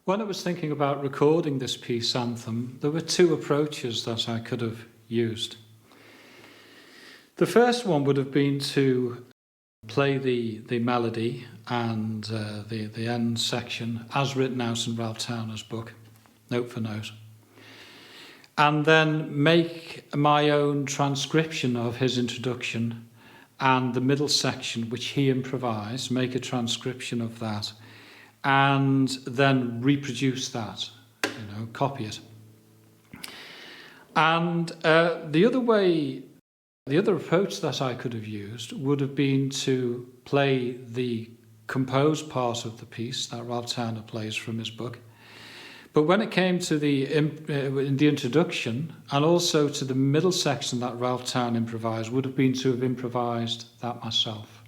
When I was thinking about recording this piece, Anthem, there were two approaches that I could have used. The first one would have been to play the melody and the end section as written out in Ralph Towner's book, note for note, and then make my own transcription of his introduction and the middle section, which he improvised, make a transcription of that, and then reproduce that, copy it. And the other approach that I could have used would have been to play the composed part of the piece that Ralph Towner plays from his book. But when it came to in the introduction and also to the middle section that Ralph Towner improvised, would have been to have improvised that myself.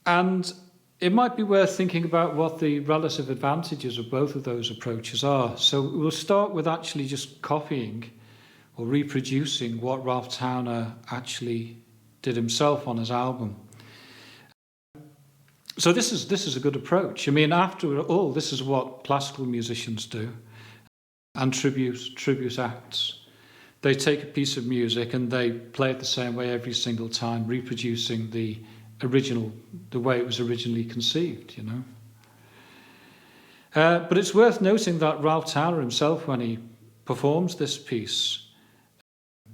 And it might be worth thinking about what the relative advantages of both of those approaches are. So we'll start with actually just copying or reproducing what Ralph Towner actually did himself on his album. So this is a good approach. I mean, after all, this is what classical musicians do, and tribute acts. They take a piece of music and they play it the same way every single time, reproducing the way it was originally conceived, But it's worth noting that Ralph Towner himself, when he performs this piece,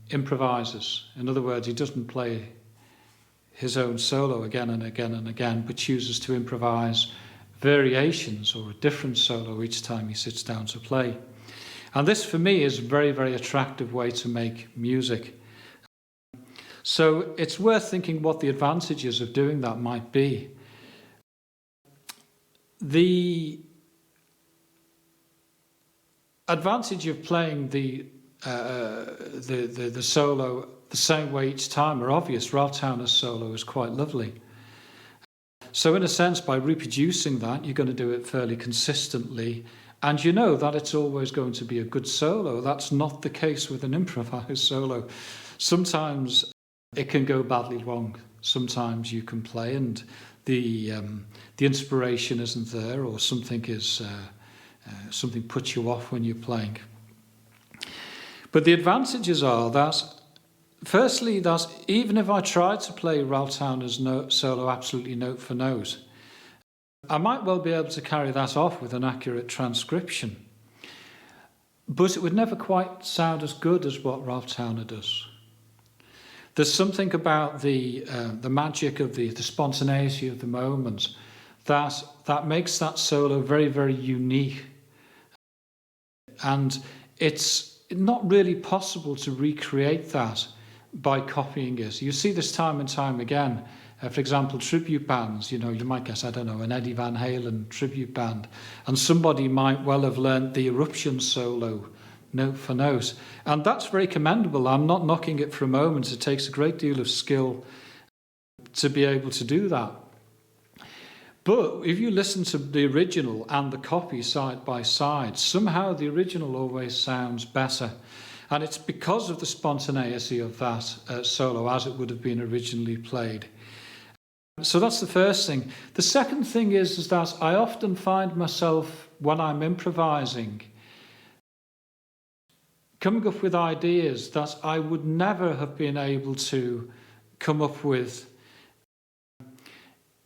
improvises. In other words, he doesn't play his own solo again and again and again, but chooses to improvise variations or a different solo each time he sits down to play. And this, for me, is a very, very attractive way to make music. So it's worth thinking what the advantages of doing that might be. The advantage of playing the solo the same way each time are obvious. Ralph Towner's solo is quite lovely. So in a sense, by reproducing that, you're going to do it fairly consistently, and you know that it's always going to be a good solo. That's not the case with an improvised solo. Sometimes it can go badly wrong. Sometimes you can play and the inspiration isn't there, or something puts you off when you're playing. But the advantages are that, firstly, that even if I tried to play Ralph Towner's solo absolutely note for note, I might well be able to carry that off with an accurate transcription. But it would never quite sound as good as what Ralph Towner does. There's something about the magic of the spontaneity of the moment that makes that solo very, very unique. And it's not really possible to recreate that by copying it. You see this time and time again. For example, tribute bands, you might guess, I don't know, an Eddie Van Halen tribute band, and somebody might well have learnt the Eruption solo note for note. And that's very commendable. I'm not knocking it for a moment. It takes a great deal of skill to be able to do that. But if you listen to the original and the copy side by side, somehow the original always sounds better. And it's because of the spontaneity of that solo as it would have been originally played. So that's the first thing. The second thing is that I often find myself, when I'm improvising, coming up with ideas that I would never have been able to come up with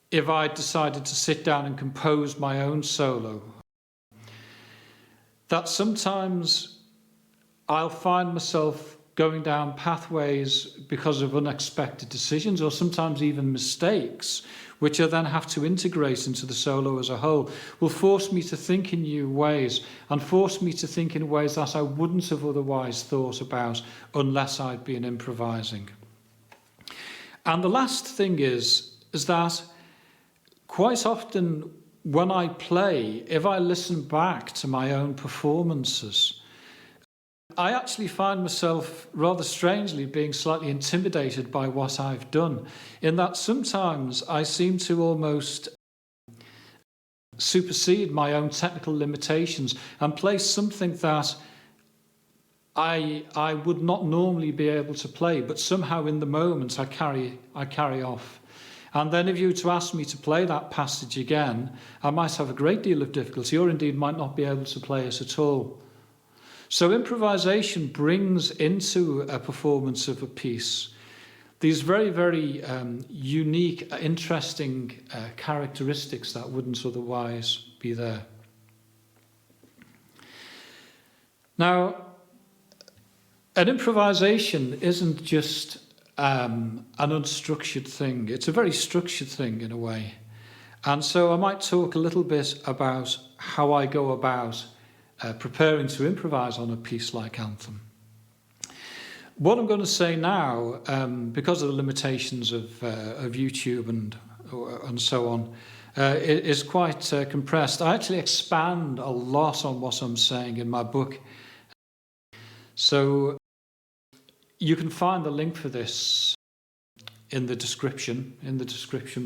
if I decided to sit down and compose my own solo. That sometimes I'll find myself going down pathways because of unexpected decisions, or sometimes even mistakes, which I then have to integrate into the solo as a whole, will force me to think in new ways, and force me to think in ways that I wouldn't have otherwise thought about unless I'd been improvising. And the last thing is that quite often when I play, if I listen back to my own performances, I actually find myself rather strangely being slightly intimidated by what I've done, in that sometimes I seem to almost supersede my own technical limitations and play something that I would not normally be able to play, but somehow in the moment I carry off. And then if you were to ask me to play that passage again, I might have a great deal of difficulty, or indeed might not be able to play it at all. So improvisation brings into a performance of a piece these very, very unique, interesting characteristics that wouldn't otherwise be there. Now, an improvisation isn't just an unstructured thing. It's a very structured thing in a way. And so I might talk a little bit about how I go about preparing to improvise on a piece like Anthem. What I'm going to say now, because of the limitations of YouTube and so on, is quite compressed. I actually expand a lot on what I'm saying in my book. So you can find the link for this in the description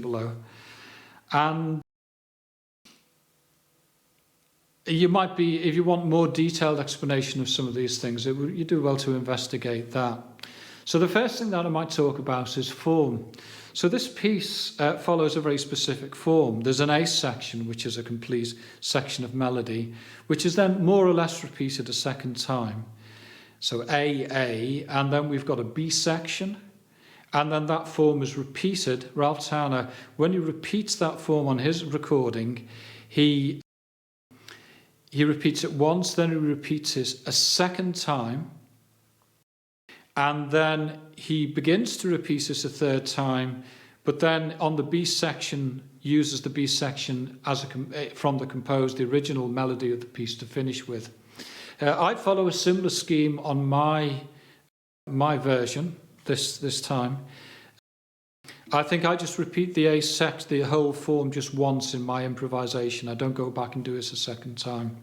below. And you might be, if you want more detailed explanation of some of these things, you do well to investigate that. So the first thing that I might talk about is form. So this piece follows a very specific form. There's an A section, which is a complete section of melody, which is then more or less repeated a second time. So A, and then we've got a B section, and then that form is repeated. Ralph Towner, when he repeats that form on his recording, he repeats it once, then he repeats it a second time, and then he begins to repeat it a third time, but then on the B section, uses the B section as from the original melody of the piece to finish with. I follow a similar scheme on my version this time. I think I just repeat the A section, the whole form, just once in my improvisation. I don't go back and do it a second time.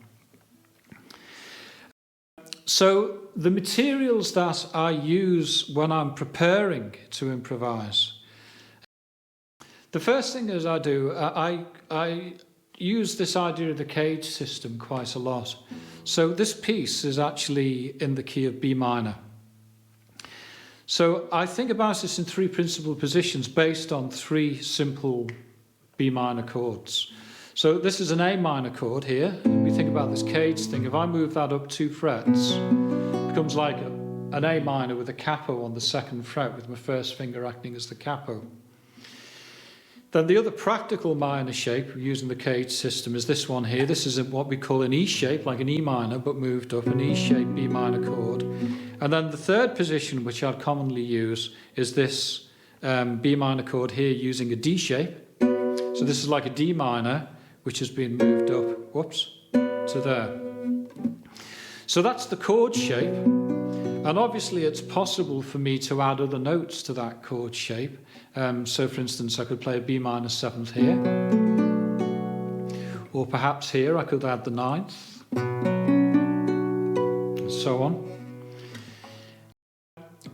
So the materials that I use when I'm preparing to improvise, the first thing is I use this idea of the cage system quite a lot. So this piece is actually in the key of B minor. So I think about this in three principal positions based on three simple B minor chords. So this is an A minor chord here. We think about this cage thing. If I move that up 2 frets, it becomes like an A minor with a capo on the 2nd fret with my first finger acting as the capo. Then the other practical minor shape using the cage system is this one here. This is what we call an E shape, like an E minor, but moved up, an E shape B minor chord. And then the third position, which I'd commonly use, is this B minor chord here using a D shape. So this is like a D minor, which has been moved up, whoops, to there. So that's the chord shape. And obviously it's possible for me to add other notes to that chord shape. So for instance, I could play a B minor 7th here. Or perhaps here I could add the 9th. And so on.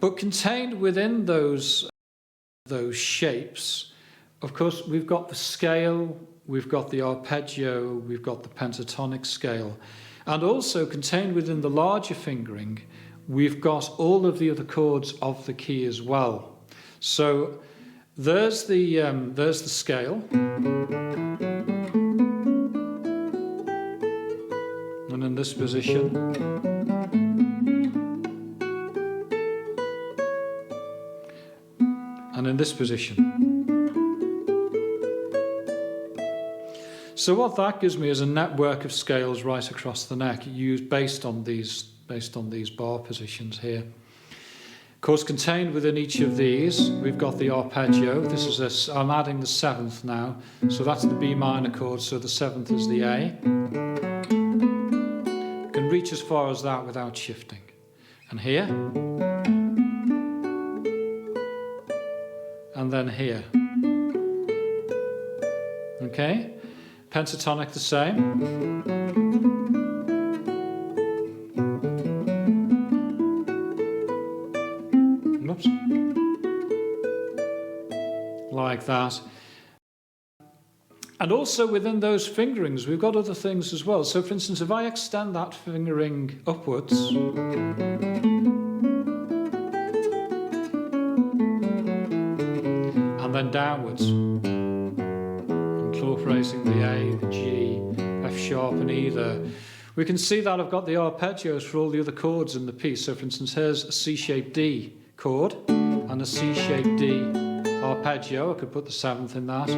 But contained within those shapes, of course, we've got the scale, we've got the arpeggio, we've got the pentatonic scale. And also contained within the larger fingering, we've got all of the other chords of the key as well. So there's the scale. And in this position. And in this position. So what that gives me is a network of scales right across the neck, used based on these bar positions here. Of course, contained within each of these, we've got the arpeggio. This is I'm adding the 7th now, so that's the B minor chord. So the 7th is the A. You can reach as far as that without shifting. And here, and then here. Okay. Pentatonic the same. Oops. Like that. And also within those fingerings, we've got other things as well. So for instance, if I extend that fingering upwards, and then downwards, incorporating the A, the G, F sharp and E there. We can see that I've got the arpeggios for all the other chords in the piece. So for instance, here's a C-shaped D chord and a C-shaped D arpeggio. I could put the 7th in that.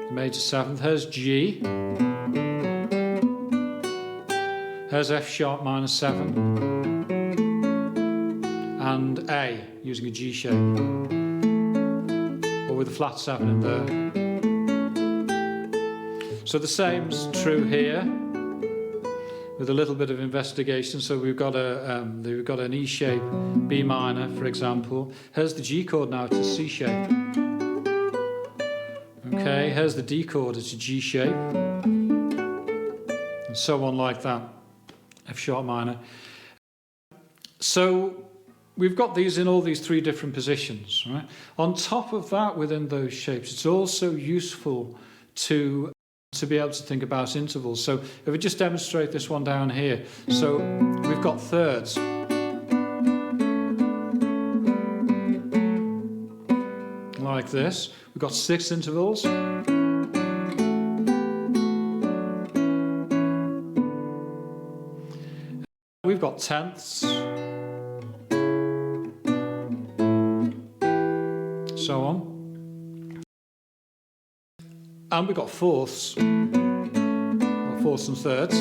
The major 7th. Here's G. Here's F sharp minor 7. And A, using a G shape. Or with a flat 7 in there. So the same's true here, with a little bit of investigation. So we've got an E shape, B minor, for example. Here's the G chord now, it's a C shape. Okay, here's the D chord, it's a G shape. And so on like that, F sharp minor. So we've got these in all these 3 different positions, right? On top of that, within those shapes, it's also useful to be able to think about intervals. So if we just demonstrate this one down here. So we've got thirds. Like this. We've got 6 intervals. We've got tenths. So on. And we've got fourths. Got fourths and thirds.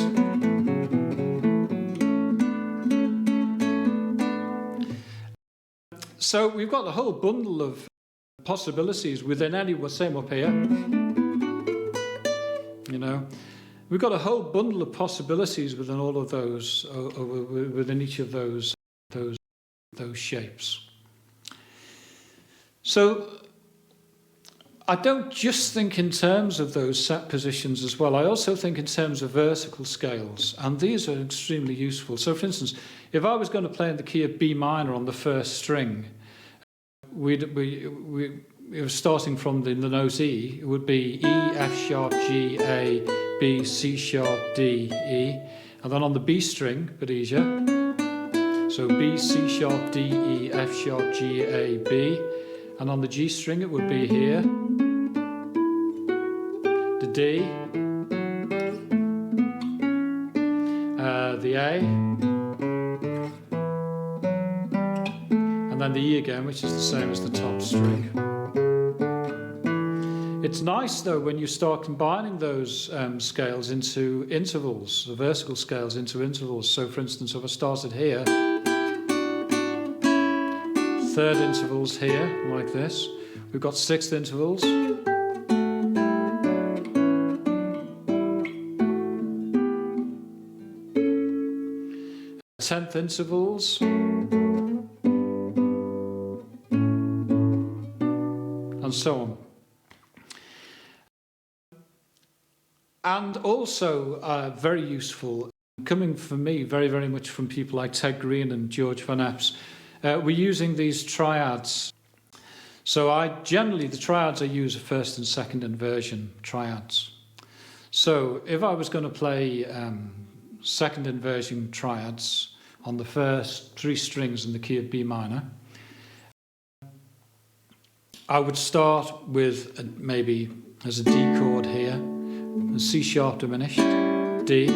So we've got a whole bundle of possibilities within any, same up here. You know, we've got a whole bundle of possibilities within all of those, within each of those shapes. So I don't just think in terms of those set positions as well. I also think in terms of vertical scales, and these are extremely useful. So for instance, if I was going to play in the key of B minor on the first string, starting from the note E, it would be E, F sharp, G, A, B, C sharp, D, E. And then on the B string, a bit easier. So B, C sharp, D, E, F sharp, G, A, B. And on the G string, it would be here. The D. The A. And then the E again, which is the same as the top string. It's nice, though, when you start combining those scales into intervals, the vertical scales into intervals. So, for instance, if I started here, third intervals here, like this. We've got 6th intervals. 10th intervals. And so on. And also very useful, coming for me very, very much from people like Ted Greene and George Van Epps, we're using these triads. So the triads I use are first and second inversion triads. So if I was going to play second inversion triads on the first 3 strings in the key of B minor, I would start with maybe there's a D chord here, a C sharp diminished, D,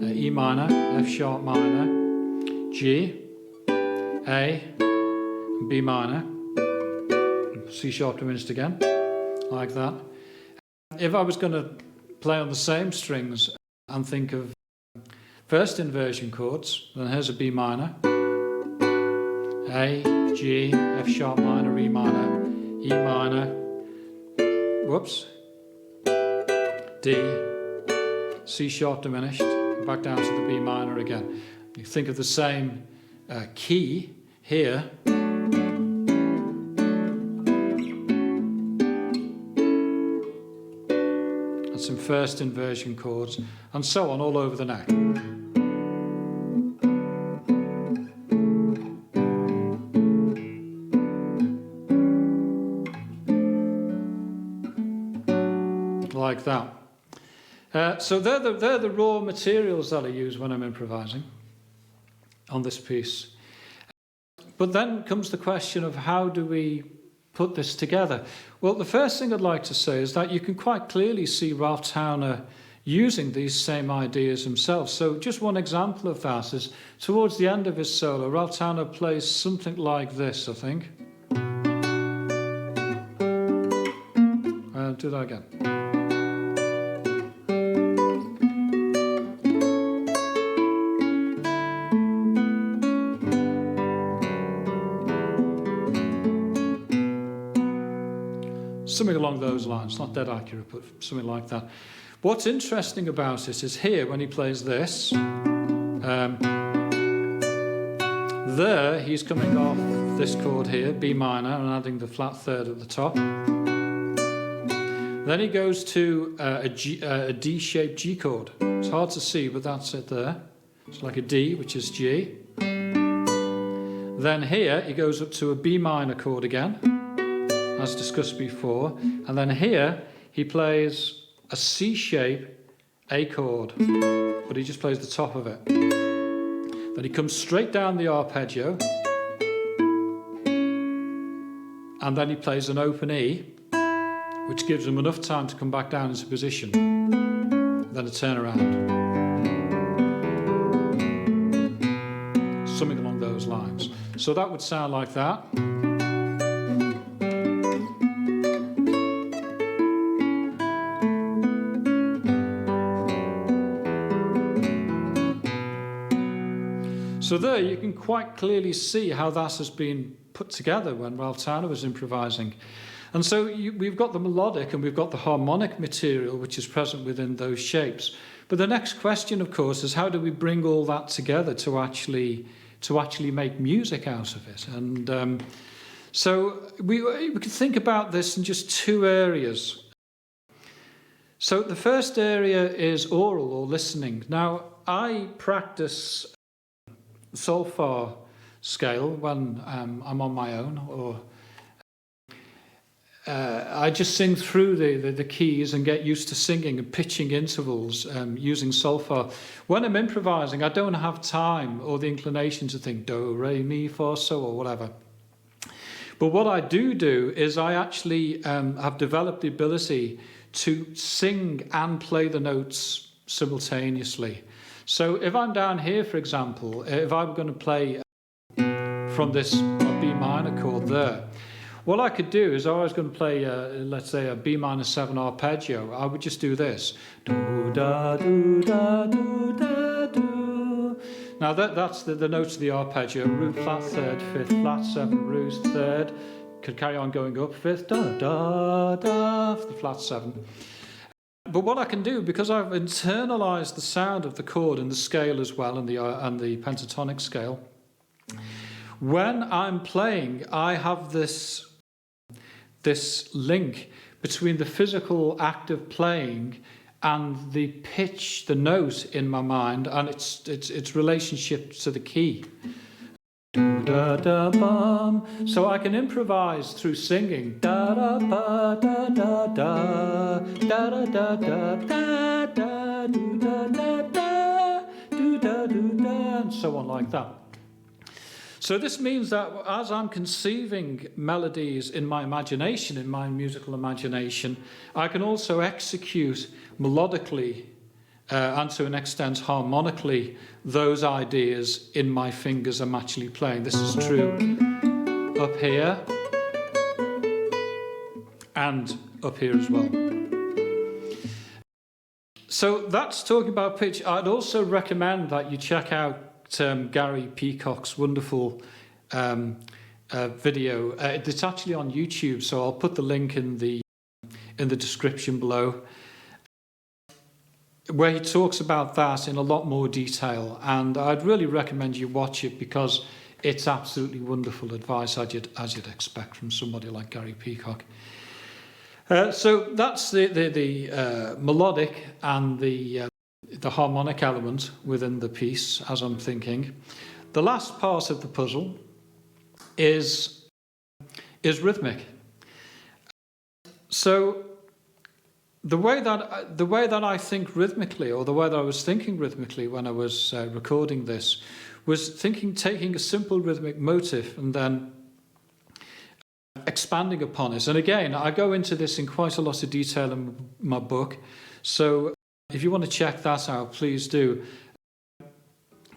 E minor, F sharp minor, G, A, B minor, C sharp diminished again, like that. If I was going to play on the same strings and think of first inversion chords, then here's a B minor, A, G, F sharp minor, E minor, E minor, whoops, D, C sharp diminished, back down to the B minor again. You think of the same key here. And some first inversion chords, and so on all over the neck. Like that. So they're the raw materials that I use when I'm improvising on this piece. But then comes the question of how do we put this together? Well, the first thing I'd like to say is that you can quite clearly see Ralph Towner using these same ideas himself. So just one example of that is towards the end of his solo, Ralph Towner plays something like this, I think. Do that again. Something along those lines, not dead accurate, but something like that. What's interesting about it is here, when he plays this, there he's coming off this chord here, B minor, and adding the flat third at the top. Then he goes to a D-shaped G chord. It's hard to see, but that's it there. It's like a D, which is G. Then here he goes up to a B minor chord again, as discussed before. And then here he plays a C-shape A chord, but he just plays the top of it. Then he comes straight down the arpeggio, and then he plays an open E, which gives him enough time to come back down into position. Then a turnaround. Something along those lines. So that would sound like that. So there you can quite clearly see how that has been put together when Ralph Towner was improvising. And so we've got the melodic and we've got the harmonic material which is present within those shapes. But the next question, of course, is how do we bring all that together to actually make music out of it? And so we can think about this in just two areas. So the first area is aural or listening. Now, I practice solfa scale when I'm on my own, or I just sing through the keys and get used to singing and pitching intervals using solfa. When I'm improvising, I don't have time or the inclination to think do, re, mi, fa, so, or whatever. But what I do is I actually have developed the ability to sing and play the notes simultaneously. So if I'm down here, for example, if I were going to play from this B minor chord there, what I could do is I was going to play, let's say, a B minor 7 arpeggio. I would just do this. Do, da, do, da, do, da, do. Now that's the notes of the arpeggio. Root flat third, fifth, flat 7, root third. Could carry on going up, fifth, da, da, da, the flat 7. But what I can do, because I've internalized the sound of the chord and the scale as well, and the pentatonic scale, when I'm playing, I have this link between the physical act of playing and the pitch, the note in my mind, and its relationship to the key. Da da bum. So I can improvise through singing. Da da ba da da da da da da da da da do da da da do da do da, and so on like that. So this means that as I'm conceiving melodies in my imagination, in my musical imagination, I can also execute melodically and to an extent harmonically those ideas in my fingers I'm actually playing. This is true up here and up here as well. So that's talking about pitch. I'd also recommend that you check out Gary Peacock's wonderful video. It's actually on YouTube, so I'll put the link in the description below, where he talks about that in a lot more detail, and I'd really recommend you watch it because it's absolutely wonderful advice, as you'd expect from somebody like Gary Peacock. So that's the melodic and the harmonic element within the piece, as I'm thinking. The last part of the puzzle is rhythmic. So the way that I think rhythmically, or the way that I was thinking rhythmically when I was recording this, was taking a simple rhythmic motif and then expanding upon it. And again, I go into this in quite a lot of detail in my book. So if you want to check that out, please do.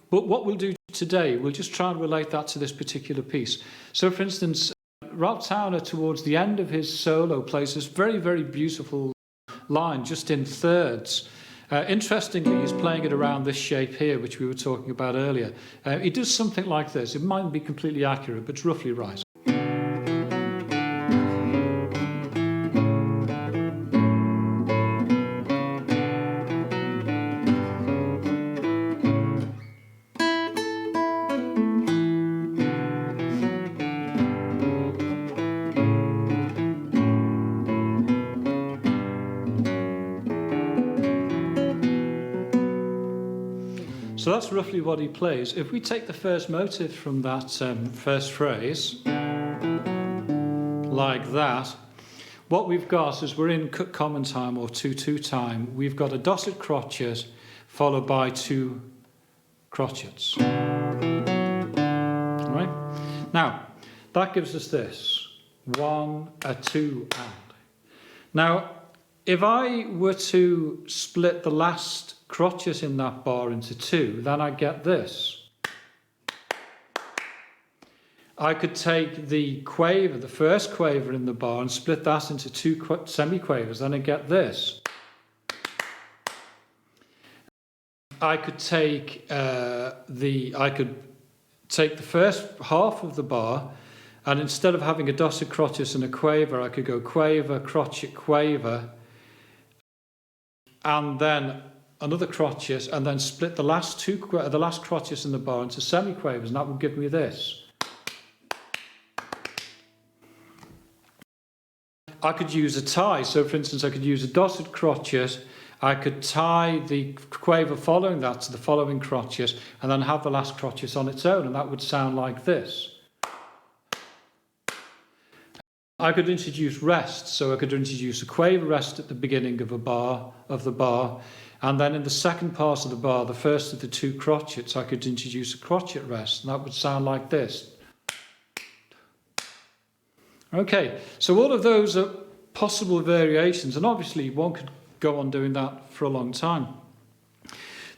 But what we'll do today, we'll just try and relate that to this particular piece. So for instance, Ralph Towner, towards the end of his solo, plays this very, very beautiful line just in thirds. Interestingly, he's playing it around this shape here, which we were talking about earlier. He does something like this. It mightn't be completely accurate, but it's roughly right. So that's roughly what he plays. If we take the first motive from that first phrase, like that, what we've got is we're in cut common time or 2/2 time. We've got a dotted crotchet followed by 2 crotchets. All right? Now, that gives us this. 1, a 2, and. Now, if I were to split the last crotchet in that bar into 2, then I get this. I could take the quaver, the first quaver in the bar, and split that into 2 semiquavers, then I get this. I could take the first half of the bar, and instead of having a dotted crotchet and a quaver, I could go quaver, crotchet, quaver, and then another crotchet, and then split the last crotchets in the bar into semiquavers, and that would give me this. I could use a tie. So, for instance, I could use a dotted crotchet. I could tie the quaver following that to the following crotchet, and then have the last crotchet on its own, and that would sound like this. I could introduce rest, so I could introduce a quaver rest at the beginning of the bar, and then in the second part of the bar, the first of the 2 crotchets, I could introduce a crotchet rest, and that would sound like this. Okay, so all of those are possible variations, and obviously one could go on doing that for a long time.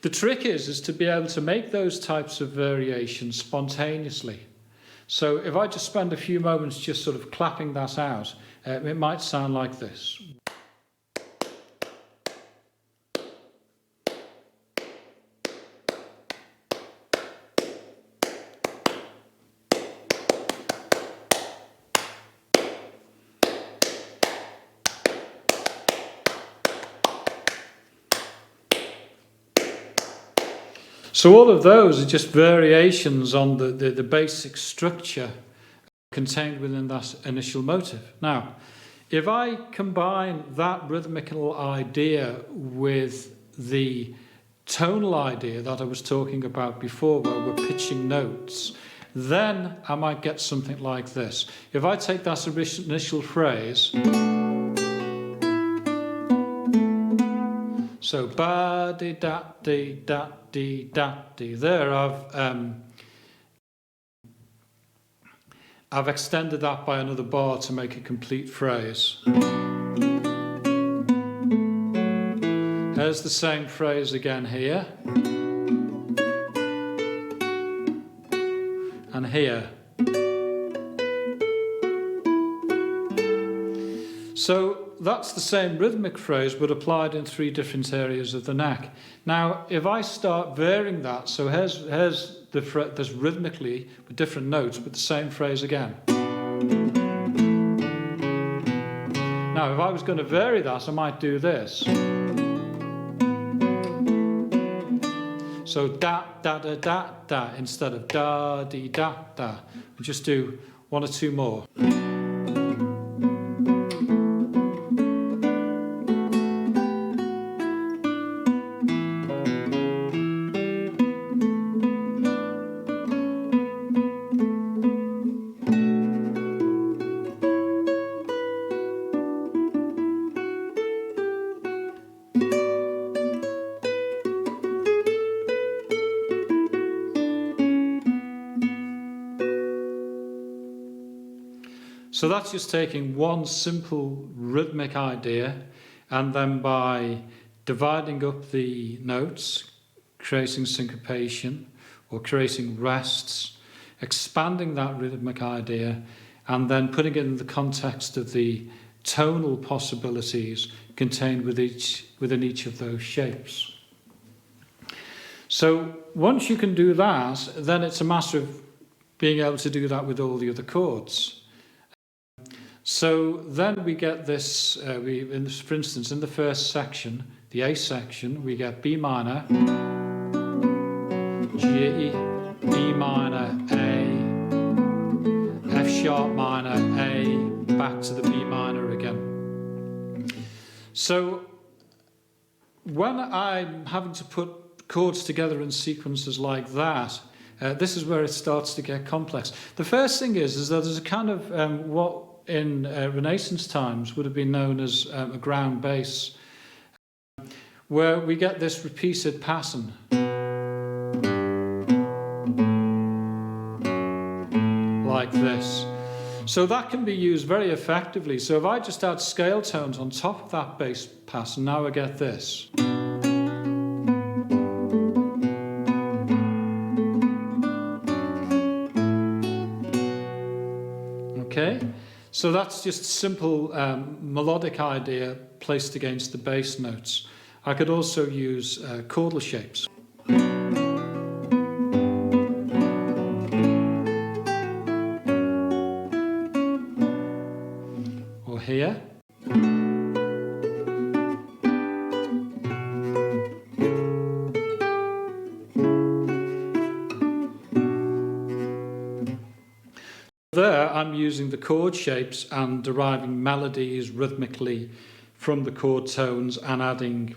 The trick is to be able to make those types of variations spontaneously. So if I just spend a few moments just sort of clapping that out, it might sound like this. So all of those are just variations on the basic structure contained within that initial motive. Now, if I combine that rhythmical idea with the tonal idea that I was talking about before, where we're pitching notes, then I might get something like this. If I take that initial phrase, so ba di da di da di da di. There, I've extended that by another bar to make a complete phrase. Here's the same phrase again here, and here. So that's the same rhythmic phrase, but applied in 3 different areas of the neck. Now, if I start varying that, so here's this rhythmically with different notes, but the same phrase again. Now, if I was going to vary that, I might do this. So da da da da da instead of da dee da da. We just do 1 or 2 more. So that's just taking one simple rhythmic idea, and then by dividing up the notes, creating syncopation or creating rests, expanding that rhythmic idea, and then putting it in the context of the tonal possibilities contained within each of those shapes. So once you can do that, then it's a matter of being able to do that with all the other chords. So then we get this, for instance, in the first section, the A section, we get B minor, G, B minor, A, F sharp minor, A, back to the B minor again. So when I'm having to put chords together in sequences like that, this is where it starts to get complex. The first thing is that there's a kind of what in Renaissance times would have been known as a ground bass, where we get this repeated pattern. Like this. So that can be used very effectively. So if I just add scale tones on top of that bass pattern, now I get this. Okay? So that's just a simple melodic idea placed against the bass notes. I could also use chordal shapes. Or here. There, I'm using the chord shapes and deriving melodies rhythmically from the chord tones and adding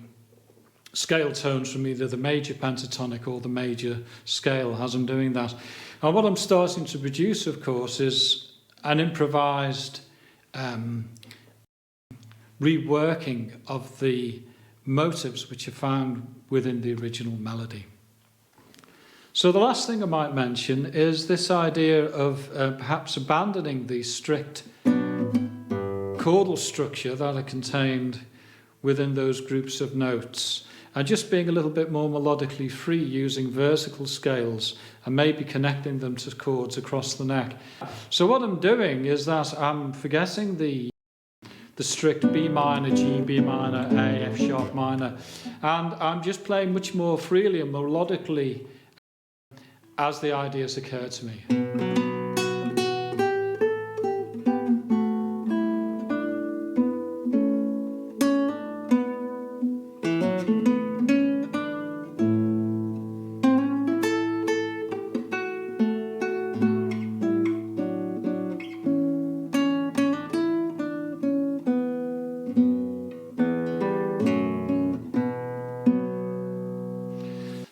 scale tones from either the major pentatonic or the major scale as I'm doing that. And what I'm starting to produce, of course, is an improvised reworking of the motives which are found within the original melody. So the last thing I might mention is this idea of perhaps abandoning the strict chordal structure that are contained within those groups of notes and just being a little bit more melodically free using vertical scales and maybe connecting them to chords across the neck. So what I'm doing is that I'm forgetting the strict B minor, G, B minor, A, F sharp minor, and I'm just playing much more freely and melodically as the ideas occur to me.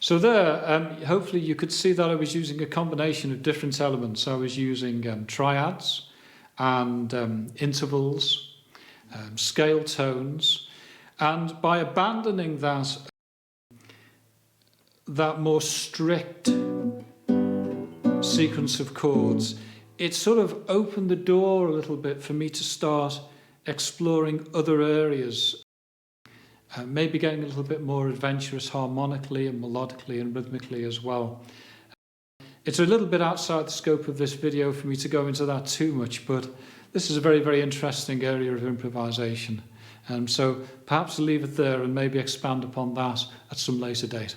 So there, hopefully you could see that I was using a combination of different elements. I was using triads and intervals, scale tones, and by abandoning that more strict sequence of chords, it sort of opened the door a little bit for me to start exploring other areas. Maybe getting a little bit more adventurous harmonically and melodically and rhythmically as well. It's a little bit outside the scope of this video for me to go into that too much, but this is a very, very interesting area of improvisation. So perhaps I'll leave it there and maybe expand upon that at some later date.